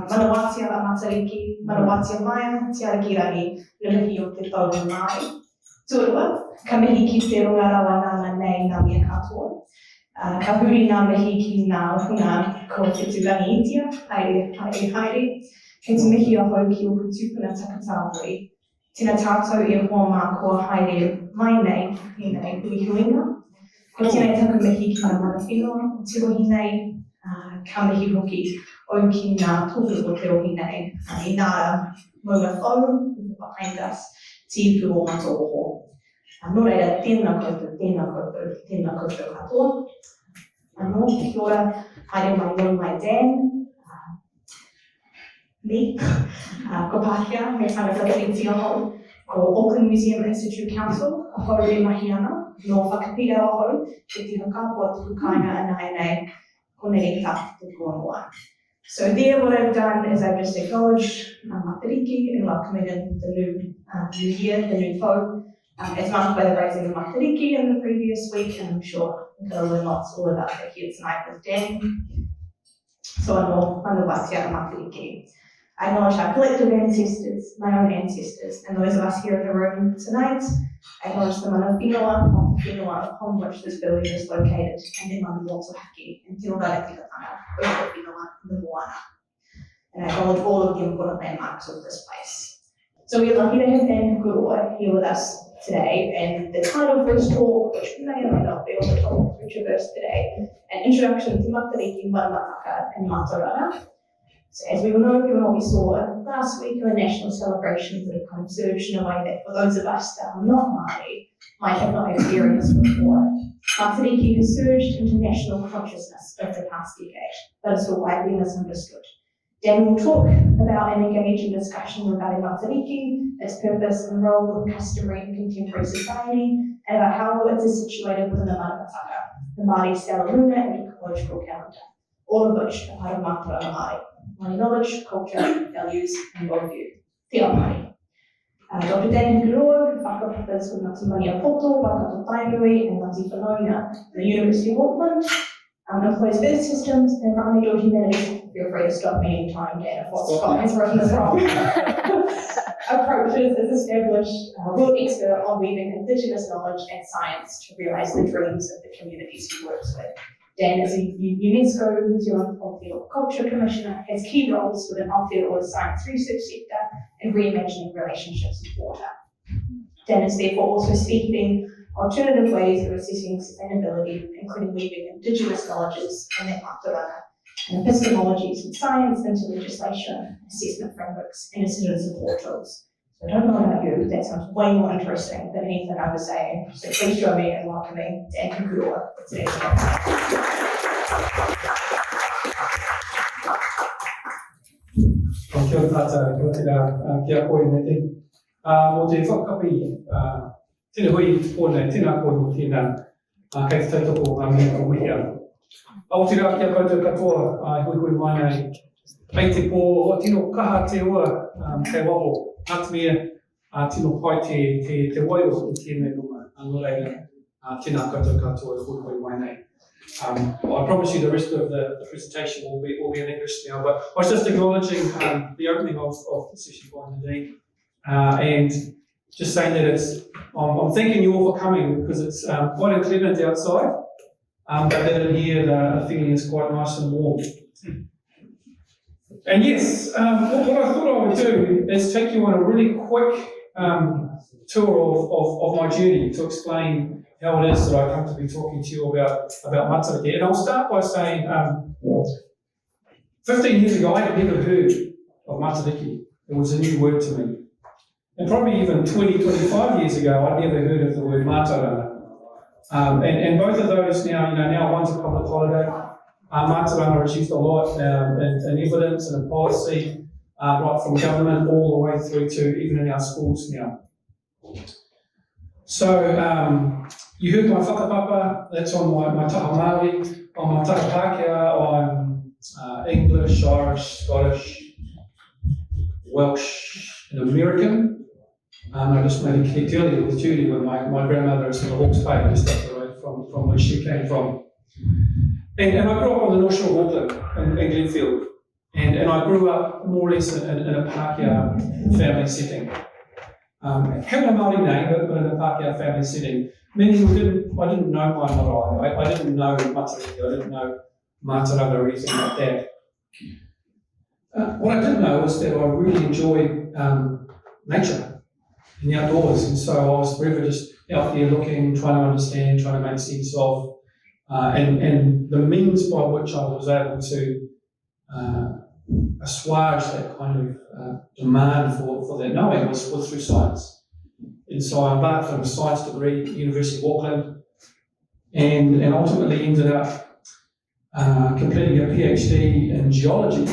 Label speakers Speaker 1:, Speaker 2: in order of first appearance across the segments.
Speaker 1: Manawatia a Matariki, Manawatia Maia, Tiara Kirari, Lilihi o Te Tau Mai. Tūrua, ka mihi ki te rongara Wananga nei ngā mea katoa. Ka huri ngā mihi ki ngā huna ko te tulangi itia, haere. Kei te mihi a hau ki o kutupuna takatāpui. Tēnā tātou e hoa mā kua haere mai nei, i nei hui huinga. Ko tēnei taku mihi ki ngā mana whenua, o te rohi nei, ka mihi hoki o ki ngā tōpū o te rohi nei. I nā maunga whau, behind us, tīpu o matoho. Nō reira, tēnā koutou katoa. Anō, kia ora, haere mai nō mai Dan. Me, ko Pākehā, me tangata reti aho, ko Auckland Museum Institute Council, aho re mahi ana, nō whakapira aho, te tiha kāpua tuku kāinga anai nei, ko nei tā te kōnoa. So there, what I've done is I've just acknowledged Matariki and welcoming in the new year, the new foe. It's marked by the rising of Matariki in the previous week, and I'm sure we're going to learn lots all about that here tonight with Dan. So anō Watia Matariki. I acknowledge our collective ancestors, my own ancestors, and those of us here in the room tonight. I acknowledge the mana whenua upon which this building is located, and the mana motuhake, and te ora reti katanga, o te whenua, the moana. And I acknowledge all of the important landmarks of this place. So we're lucky to have Dan Hikuroa here with us today, and the title of his talk, which may or may not be on the top of the verse today, an introduction to Matariki, Maramataka and Mātauranga. So as we all know, given what we saw last week, are national celebrations that have kind of surged in a way that for those of us that are not Māori might have not experienced before. Matariki has surged into national consciousness over the past decade, but is still widely misunderstood. Dan will talk about and engage in discussion regarding Matariki, its purpose and role in customary and contemporary society, and about how it is situated within the Maramataka, the Māori stellar-lunar-ecological calendar, all of which are part of Mātauranga Māori. Māori knowledge, culture, values, and worldview. Te ao Māori. Dr. Dan Hikuroa, whakapapas with Ngaati Maniapoto, Waikato-Tainui, and Ngaati Whanaunga at the University of Auckland. Employs birth systems and environmental humanities. Feel free to stop me anytime, Dan, if what's Scott has written this wrong. Approaches is established world expert on weaving indigenous knowledge and science to realise the dreams of the communities he works with. Dan is a UNESCO New Zealand Off-Field Culture Commissioner, has key roles within off-field science research sector and reimagining relationships with water. Dan is therefore also spearheading alternative ways of assessing sustainability, including weaving indigenous knowledges and their Mātauranga and epistemologies in science into legislation, assessment frameworks, and decision support tools. So I don't know about you, but that sounds way more interesting than anything I was saying. So please join me in welcoming Dan Hikuroa for today's talk.
Speaker 2: Kia ora tātou, kia tērā, kia koe neti. Mō te whakapi, tēnā hui tōnei, tēnā koe mō tēnā, kei te tautoko ngā mea o mihia. Aotearoa kia koutou katoa, hui mai nei. Kei te pō, o tino kaha te ua, kei waho. Ngāti mea, tino pai te waio o tēnei runga. Nō reira, tēnā koutou katoa, hui mai nei. I promise you the rest of the presentation will be in English now, but I was just acknowledging the opening of the session by Nadine, and just saying that I'm thanking you all for coming because it's quite inclement outside, but then in here the feeling is quite nice and warm. And yes, what I thought I would do is take you on a really quick tour of my journey to explain how it is that I come to be talking to you about Matariki. And I'll start by saying, 15 years ago I had never heard of Matariki. It was a new word to me. And probably even 25 years ago I'd never heard of the word Mātauranga. And both of those now one's a public holiday. Mātauranga is used a lot in evidence and in policy, right from government all the way through to even in our schools now. So you heard my whakapapa, that's on my taha Māori. On my taha Pākehā, I'm English, Irish, Scottish, Welsh, and American. I just made a key earlier with Judy when my grandmother is from the Hawke's Bay, just up the road from where she came from. And I grew up on the North Shore of Auckland in Glenfield. And I grew up more or less in a Pākehā family setting. Having a Māori name, but in a Pākehā family setting, meaning I didn't know my marae, I didn't know Matariki, I didn't know Mātauranga or anything like that. What I did know was that I really enjoyed nature and the outdoors, and so I was forever just out there looking, trying to understand, trying to make sense of, and the means by which I was able to assuage that kind of demand for that knowing was through science. And so I embarked on a science degree at the University of Auckland, and ultimately ended up completing a PhD in geology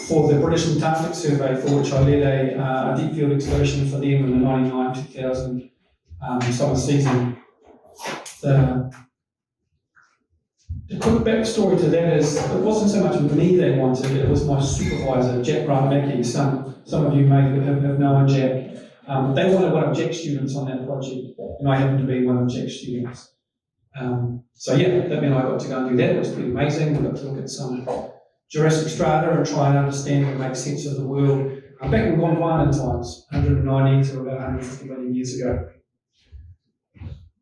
Speaker 2: for the British Antarctic Survey, for which I led a deep field expedition for them in the 99-2000 summer season. The quick backstory to that is it wasn't so much me they wanted, it was my supervisor, Jack Grant-Mackey. Some of you may have known Jack. They wanted one of Jack's students on that project, and I happened to be one of Jack's students. So yeah, that meant I got to go and do that. It was pretty amazing. We got to look at some Jurassic strata and try and understand and make sense of the world back in Gondwana times, 190 to about 150 million years ago.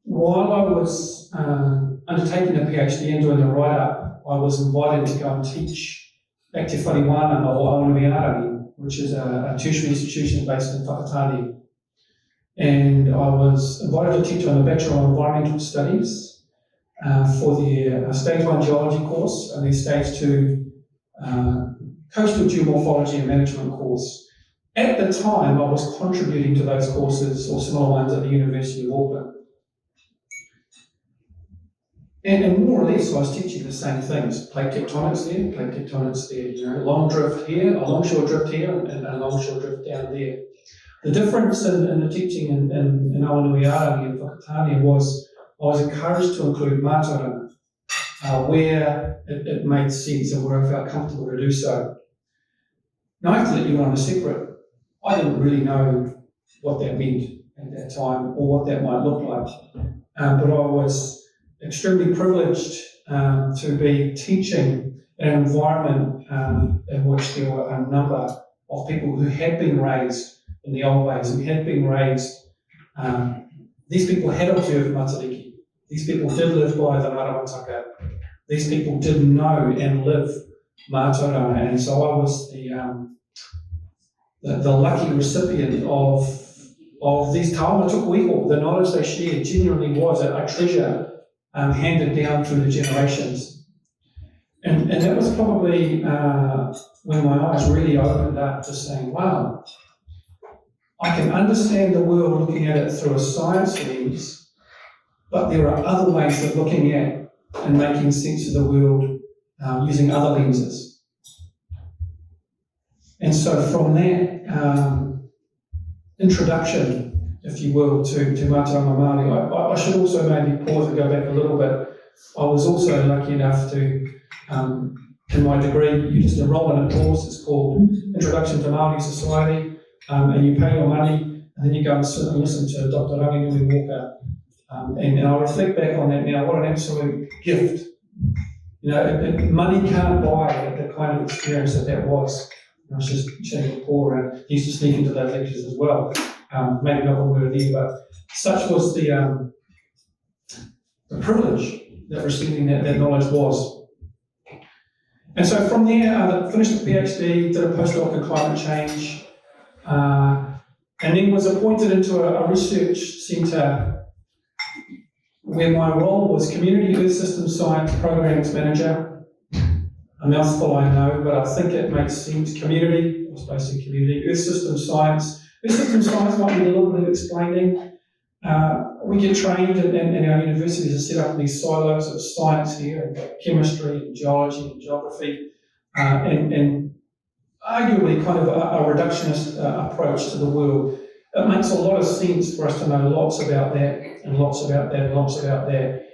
Speaker 2: While I was undertaking a PhD and doing the write-up, I was invited to go and teach Ngaati Whanaunga or Aonuiarangi, which is a tertiary institution based in Whakatane. And I was invited to teach on the Bachelor of Environmental Studies for their Stage 1 Geology course and their Stage 2 Coastal Geomorphology and Management course. At the time, I was contributing to those courses or similar ones at the University of Auckland. And more or less, I was teaching the same things. Plate tectonics there, long drift here, a longshore drift here, and a longshore drift down there. The difference in the teaching in Aonuiarangi and Whakatane was I was encouraged to include Mātauranga, where it made sense and where I felt comfortable to do so. Now, I have to let you know on a secret, I didn't really know what that meant at that time or what that might look like, but I was extremely privileged to be teaching in an environment in which there were a number of people who had been raised in the old ways, who had been raised. These people had observed Matariki. These people did live by the Maramataka. These people did know and live Mātauranga, and so I was the lucky recipient of these taonga tukuiho. The knowledge they shared genuinely was a treasure handed down through the generations. And that was probably when my eyes really opened up to saying, wow, I can understand the world looking at it through a science lens, but there are other ways of looking at and making sense of the world using other lenses. And so from that introduction, if you will, to Mātauranga Māori, I should also maybe pause and go back a little bit. I was also lucky enough to, in my degree, you just enroll in a course, it's called Introduction to Māori Society, and you pay your money, and then you go and sit and listen to Dr. Ranginui Walker. And I reflect back on that now, what an absolute gift. You know, money can't buy the kind of experience that was. I was just chatting with Paul around, he used to sneak into those lectures as well. Maybe not when we were there, but such was the privilege that receiving that knowledge was. And so from there, I finished a PhD, did a postdoc in climate change, and then was appointed into a research centre where my role was Community Earth System Science Programs Manager. A mouthful, I know, but I think it makes sense. Community, I was based in community. Earth System Science. Earth System Science might need a little bit of explaining. We get trained in our universities to set up these silos of science here, and chemistry, and geology, and geography, and arguably kind of a reductionist approach to the world. It makes a lot of sense for us to know lots about that, and lots about that, and lots about that.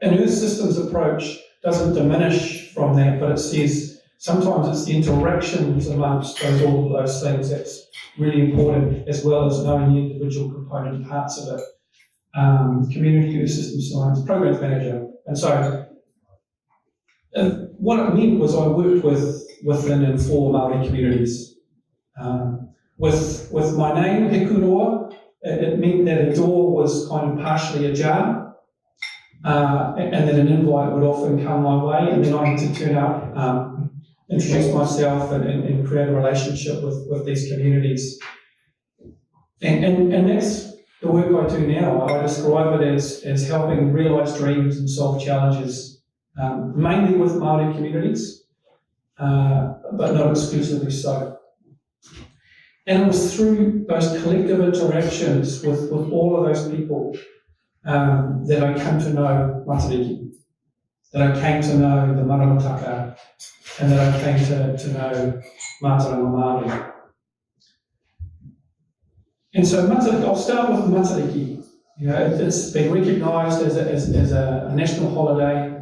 Speaker 2: An Earth Systems approach doesn't diminish from that, but it says sometimes it's the interactions amongst all of those things that's really important, as well as knowing the individual component parts of it. Community Earth System Science, Programs Manager. And so what it meant was I worked with within and for Māori communities. With my name, Hikuroa, it meant that a door was kind of partially ajar, and that an invite would often come my way, and then I had to turn up, introduce myself, and create a relationship with these communities. And that's the work I do now. I describe it as helping realise dreams and solve challenges, mainly with Māori communities, but not exclusively so. And it was through those collective interactions with all of those people that I came to know Matariki, that I came to know the Maramataka, and that I came to know Mātauranga Māori. And so I'll start with Matariki. You know, it's been recognised as a national holiday.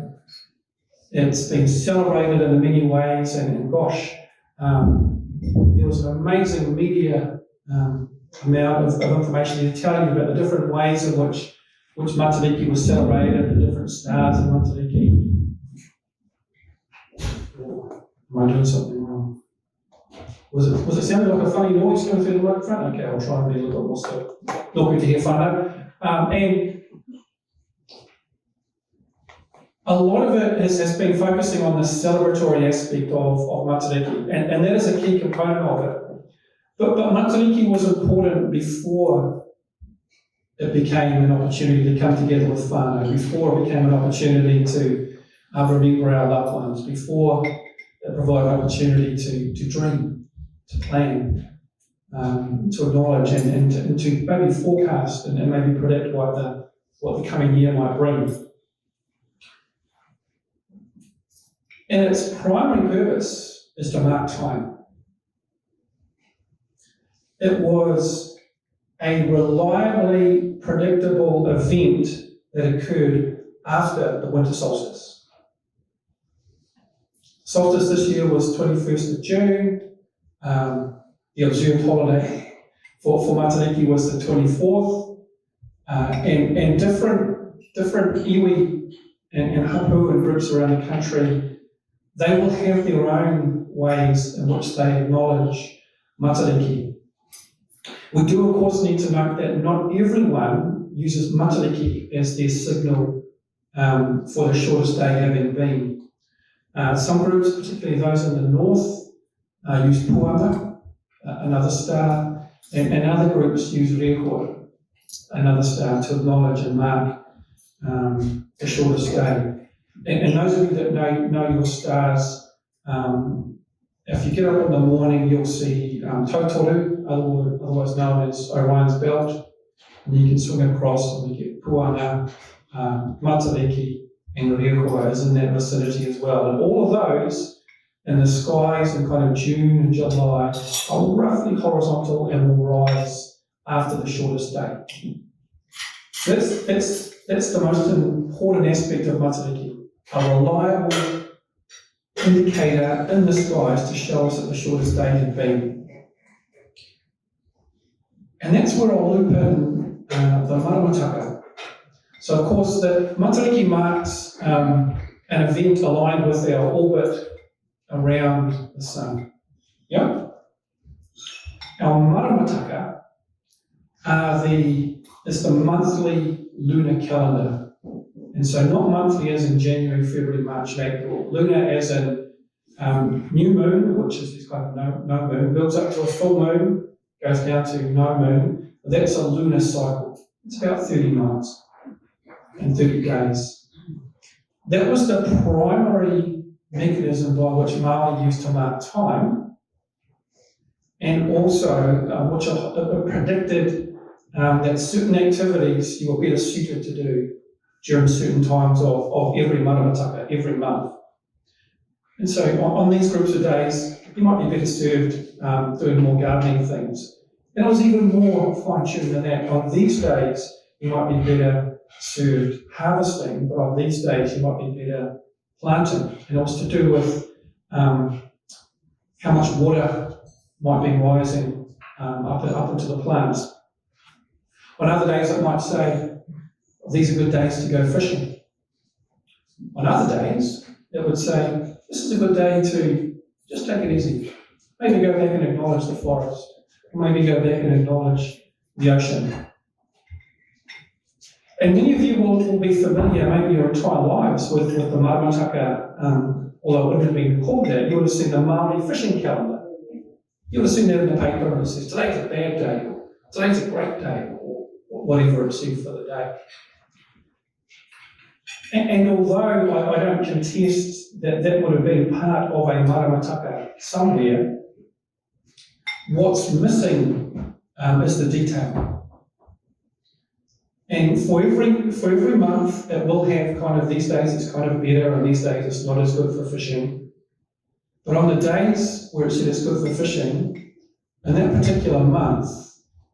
Speaker 2: It's been celebrated in many ways, and gosh, there was an amazing media amount of information here telling you about the different ways in which Matariki was celebrated, the different stars in Matariki. Am I doing something wrong? Was it sounding like a funny noise coming through the microphone? Okay, I'll try and be a little bit more still. Not good to hear whānau. And a lot of it has been focusing on the celebratory aspect of Matariki, and that is a key component of it. But Matariki was important before it became an opportunity to come together with whānau, before it became an opportunity to remember our loved ones, before it provided an opportunity to dream, to plan, to acknowledge, and to maybe forecast and maybe predict what the coming year might bring. And its primary purpose is to mark time. It was a reliably predictable event that occurred after the winter solstice. Solstice this year was 21st of June. The observed holiday for Matariki was the 24th. And different iwi and hapu and groups around the country, they will have their own ways in which they acknowledge Matariki. We do, of course, need to note that not everyone uses Matariki as their signal for the shortest day having been. Some groups, particularly those in the north, use puanga, another star, and other groups use rehua, another star, to acknowledge and mark the shortest day. And those of you that know your stars, if you get up in the morning, you'll see Tautoru, otherwise known as Orion's belt, and you can swing across and you get puanga, Matariki, and rehua is in that vicinity as well. And all of those in the skies in kind of June and July are roughly horizontal and will rise after the shortest day. That's the most important aspect of Matariki. A reliable indicator in the skies to show us that the shortest day had been. And that's where I'll loop in the Maramataka. So of course the Matariki marks an event aligned with our orbit around the sun. Yep. Our Maramataka is the monthly lunar calendar. And so not monthly as in January, February, March, April. Lunar as in new moon, which is this kind of no moon, builds up to a full moon, goes down to no moon. That's a lunar cycle. It's about 30 nights and 30 days. That was the primary mechanism by which Māori used to mark time, and also which predicted that certain activities you were better suited to do during certain times of every Maramataka, every month. And so on these groups of days, you might be better served doing more gardening things. And it was even more fine-tuned than that. On these days, you might be better served harvesting, but on these days, you might be better planting. And it was to do with how much water might be rising up into the plants. On other days, it might say, these are good days to go fishing. On other days, it would say, this is a good day Just take it easy. Maybe go back and acknowledge the forest. Maybe go back and acknowledge the ocean. And many of you will be familiar, maybe your entire lives, with the Maramataka, although it wouldn't have been called that. You would have seen the Māori fishing calendar. You would have seen that in the paper, and it says, today's a bad day, or today's a great day, or whatever it said for the day. And although I don't contest that that would have been part of a Maramataka somewhere, what's missing is the detail. And for every month, it will have kind of, these days it's kind of better, and these days it's not as good for fishing. But on the days where it said it's good for fishing, in that particular month,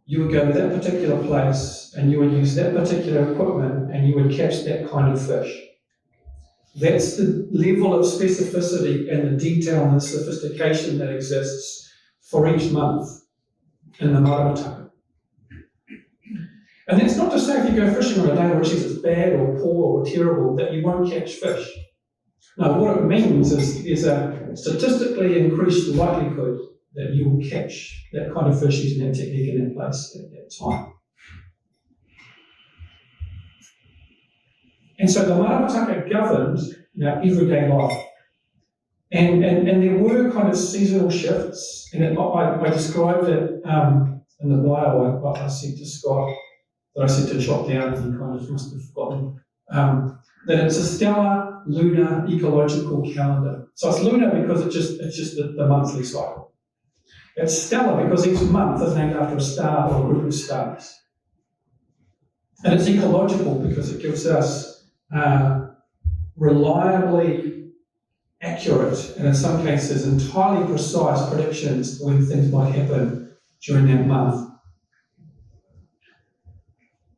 Speaker 2: you would go to that particular place and you would use that particular equipment and you would catch that kind of fish. That's the level of specificity and the detail and the sophistication that exists for each month in the Maramataka. And that's not to say if you go fishing on a day where it says it's bad or poor or terrible that you won't catch fish. No, what it means is there's a statistically increased likelihood that you will catch that kind of fish using that technique in that place at that time. And so the Maramataka governed everyday life. And there were kind of seasonal shifts, and I described it in the bio I said to Scott, that I said to jot down, and he kind of must have forgotten, that it's a stellar-lunar-ecological calendar. So it's lunar because it's just the monthly cycle. It's stellar because each month is named after a star or a group of stars. And it's ecological because it gives us reliably accurate, and in some cases entirely precise predictions when things might happen during that month.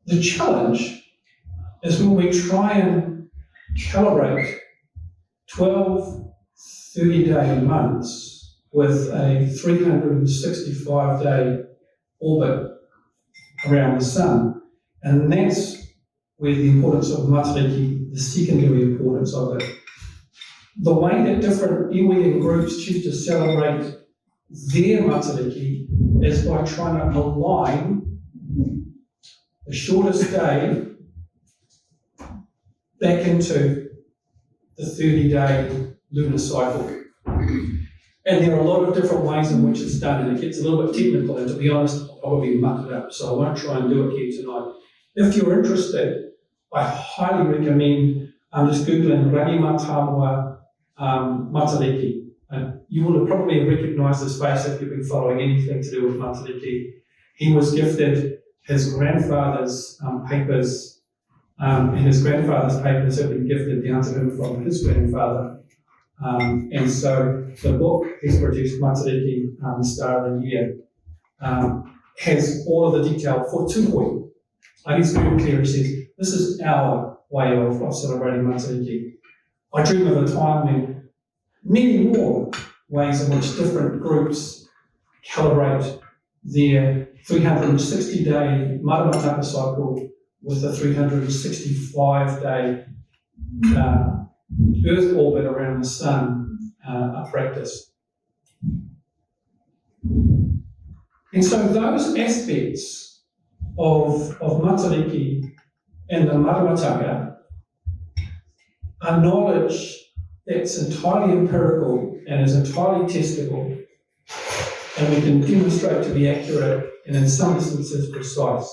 Speaker 2: The challenge is when we try and calibrate 12 30-day months with a 365-day orbit around the sun. And that's where the importance of Matariki, the secondary importance of it. The way that different iwi and groups choose to celebrate their Matariki is by trying to align the shortest day back into the 30-day lunar cycle. And there are a lot of different ways in which it's done, and it gets a little bit technical, and to be honest, I'll probably muck it up, so I won't try and do it here tonight. If you're interested, I highly recommend just Googling Rangi Mātauranga Matariki. And you will have probably recognise his face if you've been following anything to do with Matariki. He was gifted his grandfather's papers, and his grandfather's papers have been gifted down to him from his grandfather. And so the book he's produced, Matariki, the Star of the Year, has all of the detail for Tuhui. And he's very clear, he says, this is our way of celebrating Matariki. I dream of a time when many more ways in which different groups calibrate their 360-day Maramataka cycle with a 365-day Earth orbit around the sun are practiced. And so those aspects of Matariki and the Maramataka are knowledge that's entirely empirical and is entirely testable, and we can demonstrate to be accurate and in some instances precise.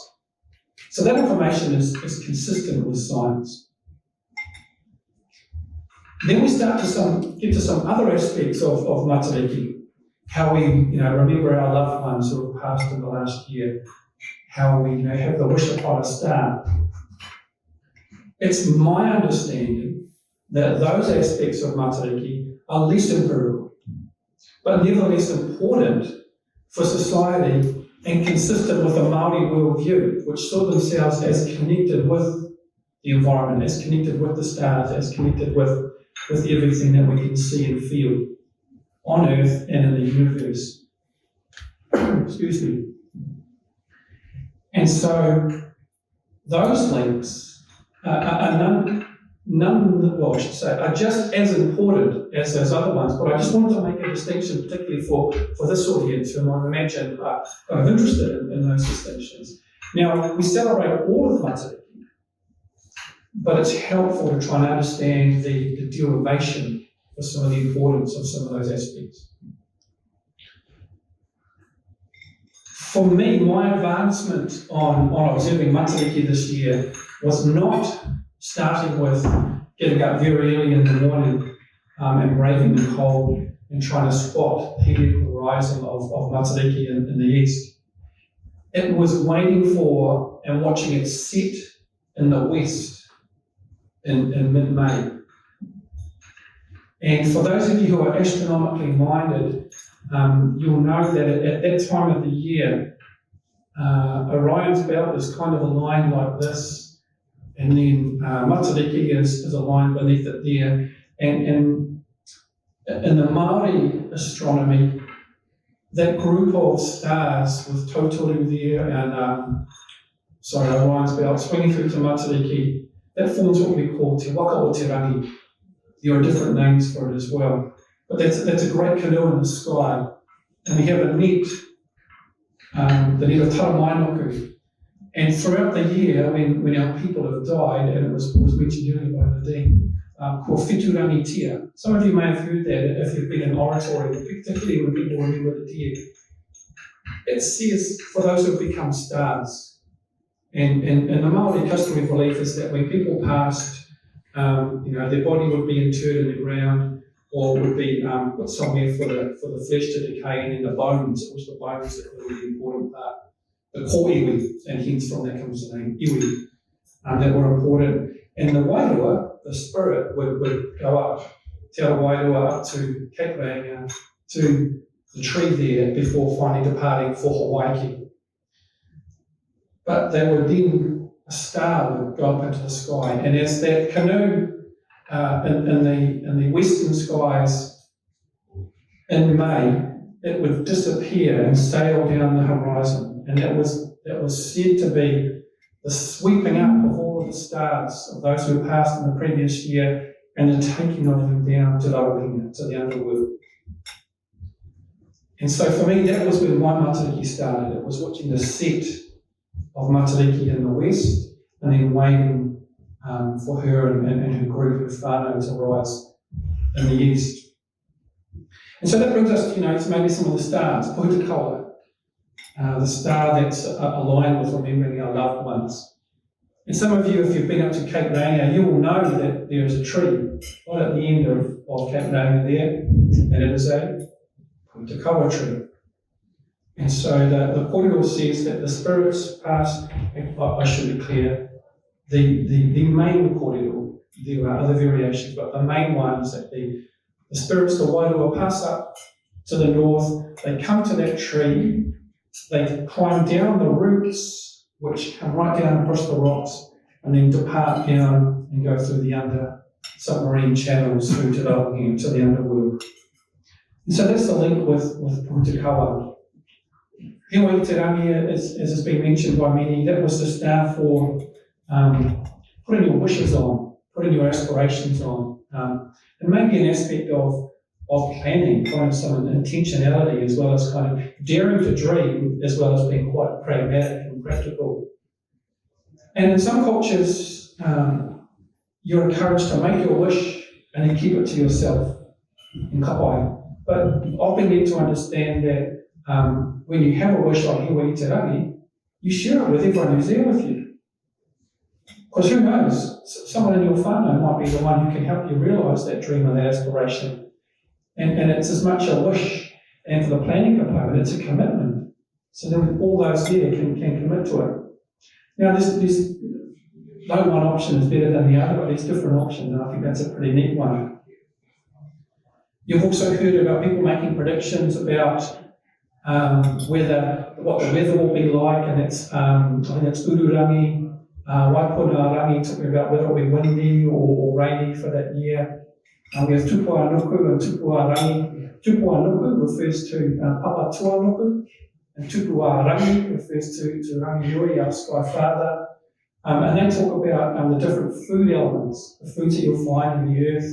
Speaker 2: So that information is consistent with science. Then we start to get to some other aspects of Matariki, how we remember our loved ones who have passed in the last year, how we have the wish upon a star. It's my understanding that those aspects of Matariki are less empirical, but nevertheless important for society and consistent with the Māori worldview, which saw themselves as connected with the environment, as connected with the stars, as connected with everything that we can see and feel on Earth and in the universe. Excuse me. And so those links are I should say, are just as important as those other ones, but I just wanted to make a distinction, particularly for this audience who I imagine are kind of interested in those distinctions. Now, we celebrate all of Matariki, but it's helpful to try and understand the derivation for some of the importance of some of those aspects. For me, my advancement on observing Matariki this year was not starting with getting up very early in the morning and braving the cold and trying to spot the heliacal rising of Matariki in the east. It was waiting for and watching it set in the west in mid-May. And for those of you who are astronomically minded, you'll know that at that time of the year, Orion's belt is kind of aligned like this, and then Matariki is aligned beneath it there. And in the Māori astronomy, that group of stars with Toturu there and Orion's belt swinging through to Matariki, that forms what we call Te Waka o Te Rangi. There are different names for it as well. But that's a great canoe in the sky. And we have a net, the net of Taramainoku. And throughout the year, when our people have died, and it was mentioned earlier by Nadine, called Whiturangi Tia. Some of you may have heard that if you've been in oratory, particularly when people remember the dead. It says, for those who have become stars. And the Māori customary belief is that when people passed, their body would be interred in the ground, or would be put somewhere for the flesh to decay, and then the bones, it was the bones that were the important part. The ko iwi, and hence from that comes the name iwi, that were important. And the wairua, the spirit, would go up, te ara wairua up to Cape Ranga, to the tree there, before finally departing for Hawaii. But they would then, a star would go up into the sky, and as that canoe in the western skies in May, it would disappear and sail down the horizon. And that was said to be the sweeping up of all of the stars of those who passed in the previous year and the taking of them down to the underworld. And so for me, that was when my Matariki started. It was watching the set of Matariki in the west and then waiting for her and her group of whānau to rise in the east. And so that brings us to maybe some of the stars. Puhutakawa, the star that's aligned with remembering our loved ones. And some of you, if you've been up to Cape Ranga, you will know that there is a tree right at the end of Cape Ranga there, and it is a Puhutakawa tree. And so the kōrero says that the spirits pass, I should be clear, the main kōrero, there are other variations, but the main one is that the spirits, the wairua, pass up to the north, they come to that tree, they climb down the roots, which come right down across the rocks, and then depart down and go through the submarine channels through to the underworld. And so that's the link with Puhutakawa. Hiwai-te-rangi, as has been mentioned by many, that was the star for putting your wishes on, putting your aspirations on, and maybe an aspect of planning, kind of some intentionality, as well as kind of daring to dream, as well as being quite pragmatic and practical. And in some cultures, you're encouraged to make your wish and then keep it to yourself in kapai. But I've been led to understand that when you have a wish like Hiwai-te-rangi, you share it with everyone who's there with you. Because who knows, someone in your whānau might be the one who can help you realise that dream or that aspiration. And it's as much a wish, and for the planning component, it's a commitment. So then all those there can commit to it. Now, there's no one option is better than the other, but there's different options, and I think that's a pretty neat one. You've also heard about people making predictions about what the weather will be like, and it's I think it's Ururangi, Waipunarangi talking about whether it will be windy or rainy for that year. We have Tupuanuku and Tupuarangi. Tupuanuku refers to Papa Tuanuku, and Tupuarangi refers to Rangi Nui, our Sky Father. And they talk about the different food elements, the foods that you'll find in the earth,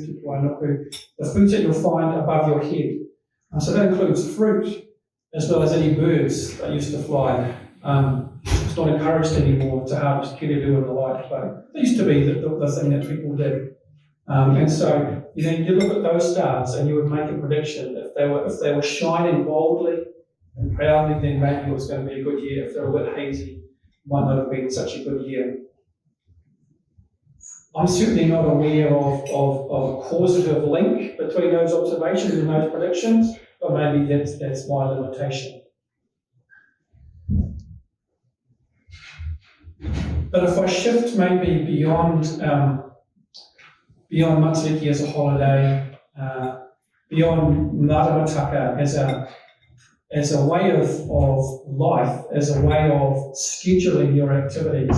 Speaker 2: the foods that you'll find above your head. So that includes fruit, as well as any birds that used to fly. It's not encouraged anymore to harvest kiriru and the like, but it used to be the thing that people did. And so, you look at those stars and you would make a prediction. If they were shining boldly and proudly, then maybe it was going to be a good year. If they were a bit hazy, it might not have been such a good year. I'm certainly not aware of a causative link between those observations and those predictions, but maybe that's my limitation. But if I shift maybe beyond Matariki as a holiday, beyond Maramataka as a way of life, as a way of scheduling your activities.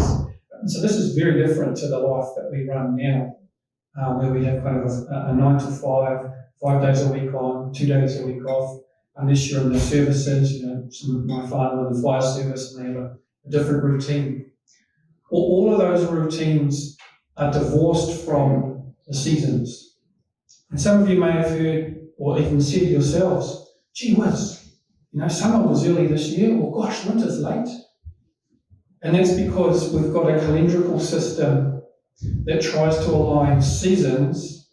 Speaker 2: So this is very different to the life that we run now, where we have kind of a 9 to 5, 5 days a week on, 2 days a week off, unless you're in the services, some of my father in the fire service, and they have a different routine. All of those routines are divorced from the seasons. And some of you may have heard or even said yourselves, gee whiz, summer was early this year, or gosh, winter's late. And that's because we've got a calendrical system that tries to align seasons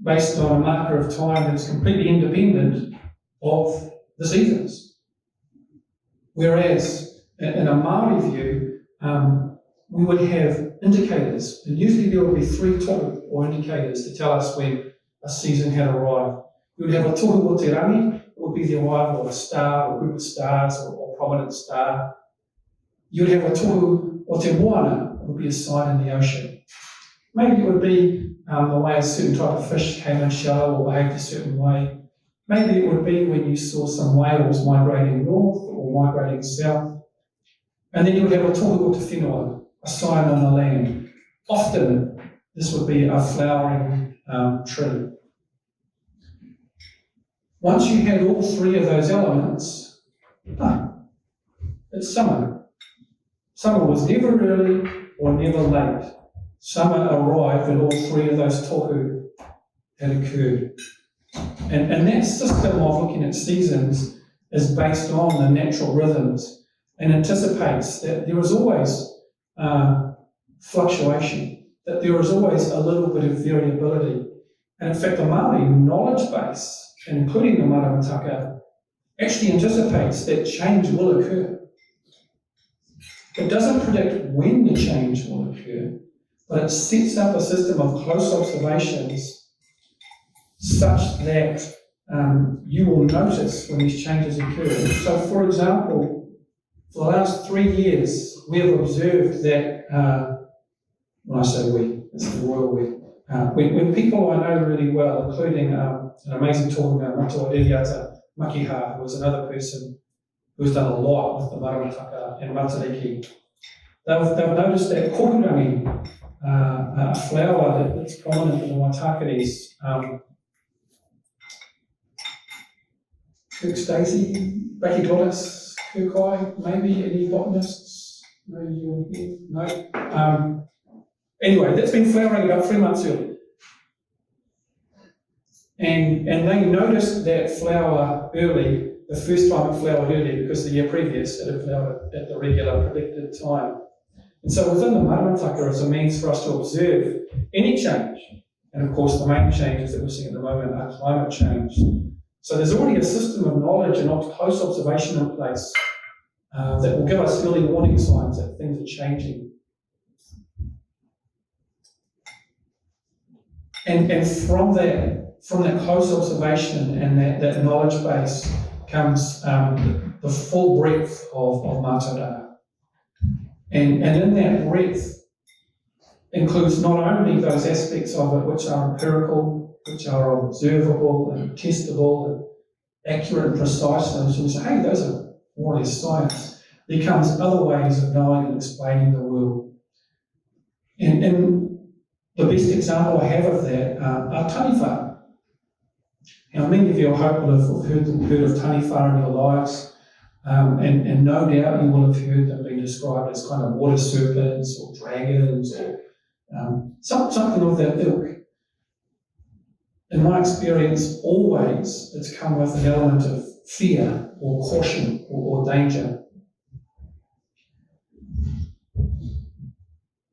Speaker 2: based on a marker of time that's completely independent of the seasons. Whereas in a Māori view, we would have indicators, and usually there would be 3 tohu or indicators to tell us when a season had arrived. We would have a tohu o te rangi, it would be the arrival of a star or group of stars or prominent star. You would have a tohu o te moana, it would be a sign in the ocean. Maybe it would be the way a certain type of fish came in shallow or behaved a certain way. Maybe it would be when you saw some whales migrating north or migrating south. And then you would have a tohu o te whenua, a sign on the land. Often, this would be a flowering tree. Once you had all 3 of those elements, it's summer. Summer was never early or never late. Summer arrived when all 3 of those tohu had occurred. And that system of looking at seasons is based on the natural rhythms and anticipates that there is always fluctuation, that there is always a little bit of variability. And in fact, the Māori knowledge base, including the Maramataka, actually anticipates that change will occur. It doesn't predict when the change will occur, but it sets up a system of close observations such that you will notice when these changes occur. So, for example, for the last 3 years, we have observed that, when I say we, it's the royal we, when people I know really well, including an amazing tohunga, Mātauranga Makiha, who was another person who's done a lot with the Maramataka and Matariki, they've noticed that kokurangi, a flower that's prominent in the Waitakiris, Kirk's daisy, Brachyglottis, Kirkai, maybe any botanists? Maybe you're here? No? Anyway, that's been flowering about 3 months early. And they noticed that flower early, the first time it flowered early, because the year previous it had flowered at the regular predicted time. And so within the Maramataka is a means for us to observe any change. And of course the main changes that we're seeing at the moment are climate change. So there's already a system of knowledge and close observation in place that will give us early warning signs that things are changing. And from that close observation and that knowledge base comes the full breadth of Mātauranga. And in that breadth includes not only those aspects of it which are empirical, which are observable and testable and accurate and precise, and so we say, hey, those are more or less science. There comes other ways of knowing and explaining the world. And the best example I have of that are taniwha. Now, many of you I hope will have heard of taniwha in your lives. And no doubt you will have heard them being described as kind of water serpents or dragons or something of that ilk. In my experience, always it's come with an element of fear or caution or danger.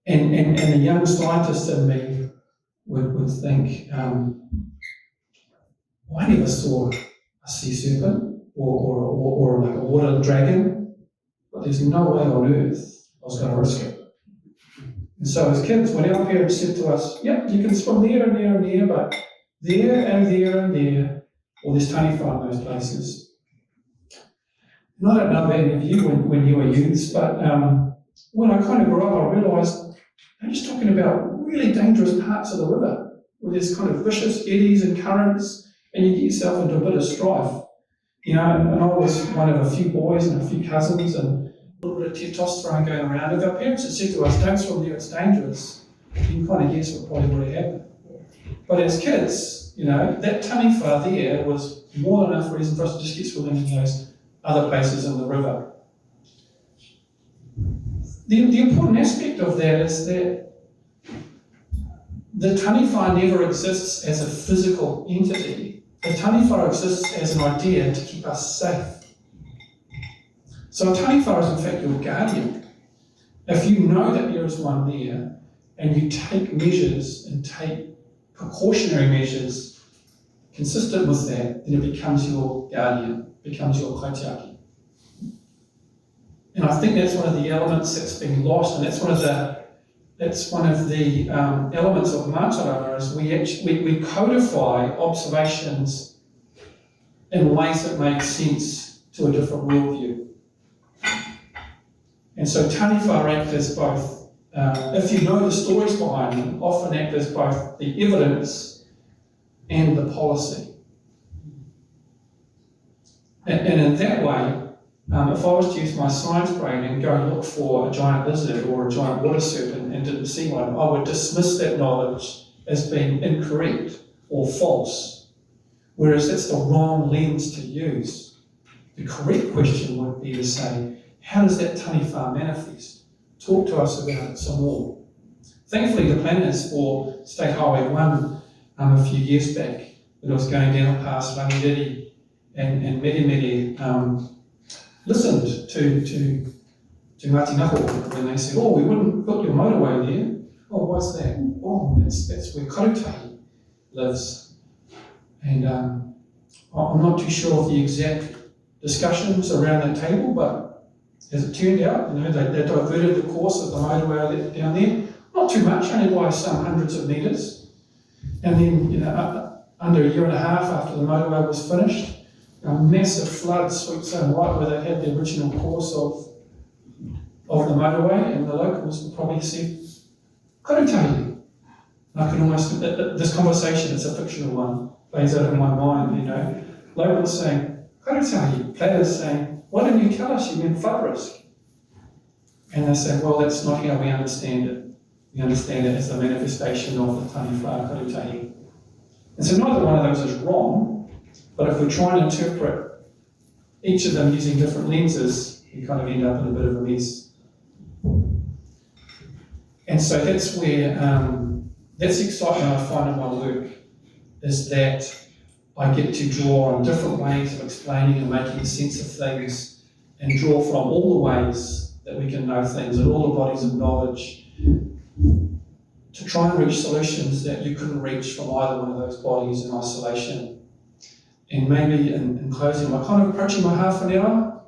Speaker 2: And a young scientist in me would think, I never saw a sea serpent or like a water dragon, but there's no way on earth I was going to risk it. And so as kids, when our parents said to us, yeah, you can swim there and there and there, but there and there and there, or there's taniwha in those places. And I don't know about any of you when you were youths, but when I kind of grew up, I realised I'm just talking about really dangerous parts of the river, where there's kind of vicious eddies and currents, and you get yourself into a bit of strife. You know, and I was one of a few boys and a few cousins, and a little bit of testosterone going around. If our parents had said to us, don't swim there, it's dangerous, you can kind of guess what probably would have happened. But as kids, you know, that taniwha there was more than enough reason for us to just get swimming in those other places in the river. The important aspect of that is that the taniwha never exists as a physical entity. The taniwha exists as an idea to keep us safe. So a taniwha is in fact your guardian. If you know that there is one there, and you take measures and take precautionary measures consistent with that, then it becomes your guardian, becomes your kaitiaki. And I think that's one of the elements that's been lost, and that's one of the elements of Mātauranga is we codify observations in ways that make sense to a different worldview. And so taniwha act as both, if you know the stories behind them, often act as both the evidence and the policy. And in that way, if I was to use my science brain and go look for a giant lizard or a giant water serpent and didn't see one, I would dismiss that knowledge as being incorrect or false, whereas that's the wrong lens to use. The correct question would be to say, how does that taniwha manifest? Talk to us about it some more. Thankfully, the planners for State Highway 1 a few years back, when I was going down past Rangiriri and Mere, listened to Ngāti Maniapoto when they said, oh, we wouldn't put your motorway there. Oh, what's that? Oh, that's where Karutai lives. And I'm not too sure of the exact discussions around that table, but as it turned out, you know, they diverted the course of the motorway down there. Not too much, only by some hundreds of metres. And then, you know, under a year and a half after the motorway was finished, a massive flood sweeps in right where they had the original course of the motorway, and the locals probably said, Karutai. I can almost, this conversation, it's a fictional one, plays out in my mind, you know. Locals saying, Karutai, planners saying, why didn't you tell us you meant flood risk? And they say, well, that's not how we understand it. We understand it as a manifestation of the taniwha Karutai. And so neither one of those is wrong, but if we try and interpret each of them using different lenses, we kind of end up in a bit of a mess. And so that's where, that's the excitement I find in my work, is that I get to draw on different ways of explaining and making sense of things, and draw from all the ways that we can know things and all the bodies of knowledge to try and reach solutions that you couldn't reach from either one of those bodies in isolation. And maybe in closing, I'm kind of approaching my half an hour.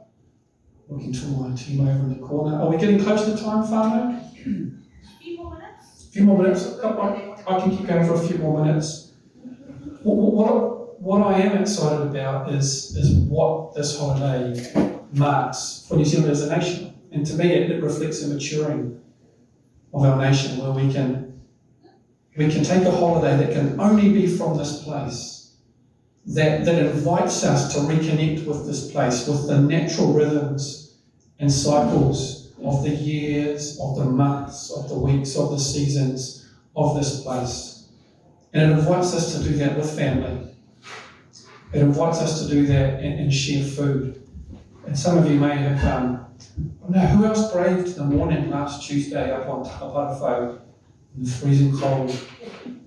Speaker 2: Looking to my team over in the corner. Are we getting close to time, Whānau?
Speaker 1: A few more minutes.
Speaker 2: A few more minutes. I can keep going for a few more minutes. What I am excited about is what this holiday marks for New Zealand as a nation. And to me, it reflects a maturing of our nation, where we can take a holiday that can only be from this place, that invites us to reconnect with this place, with the natural rhythms and cycles of the years, of the months, of the weeks, of the seasons of this place. And it invites us to do that with family. It invites us to do that and share food. And some of you may have, who else braved the morning last Tuesday up on Takaparafu in the freezing cold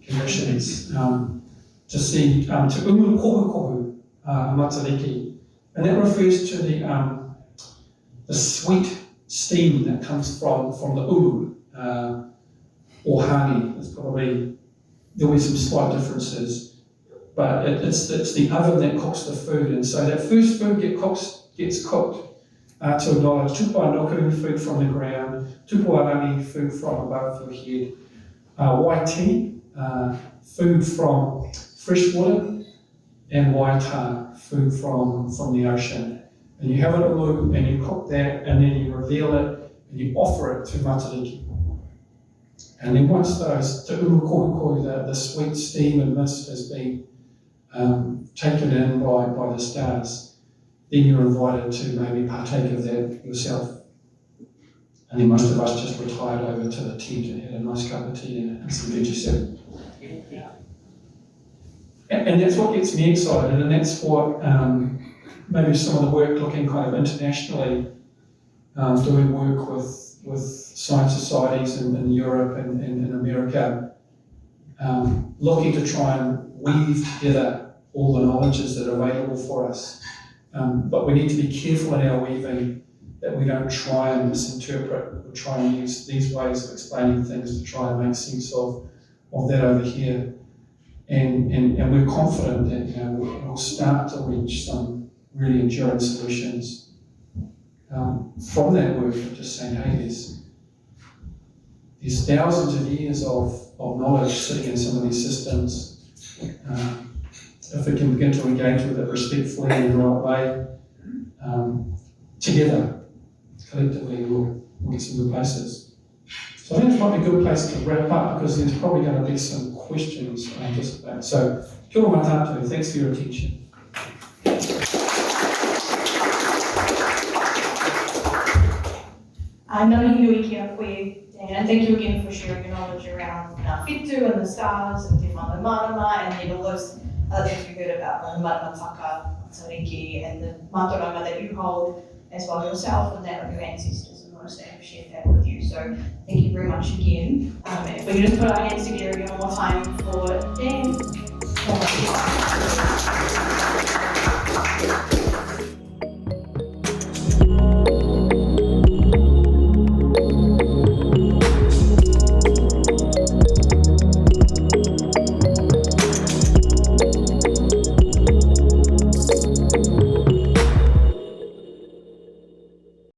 Speaker 2: conditions to see, to umu kohu kohu, Matariki. And that refers to the sweet steam that comes from the umu, or honey. It's probably, there'll be some slight differences, but it's the oven that cooks the food. And so that first food gets cooked to acknowledge tupuanoku, food from the ground, tupuarani, food from above your head, waiti, food from fresh water, and waita, food from the ocean. And you have it ulu, and you cook that, and then you reveal it, and you offer it to Matariki. And then once those te umu kohu kohu, the sweet steam and mist has been taken in by the stars, then you're invited to maybe partake of that yourself. And then most of us just retired over to the tent and had a nice cup of tea and some veggie soup. And that's what gets me excited, and that's what maybe some of the work looking kind of internationally, doing work with science societies in Europe and in America, looking to try and weave together all the knowledges that are available for us. But we need to be careful in our weaving that we don't try and misinterpret or try and use these ways of explaining things to try and make sense of that over here. And we're confident that we'll start to reach some really enduring solutions from that work of just saying, hey, there's thousands of years of knowledge sitting in some of these systems. If we can begin to engage with it respectfully in the right way, together, collectively, we'll get some good places. So I think it's might be a good place to wrap up, because there's probably going to be some questions I anticipate. So, kia ora tātou, thanks for your attention.
Speaker 1: Nani hui kia koe, Dan, and thank you again for sharing your knowledge around Whitu and the stars and Te Whānau Marama, and then all those other things we heard about, the Maramataka, Matariki, and the Mātauranga that you hold as well yourself, and that of your ancestors, and most that have shared that with you. So thank you very much again. If we can just put our hands together again one more time for Dan.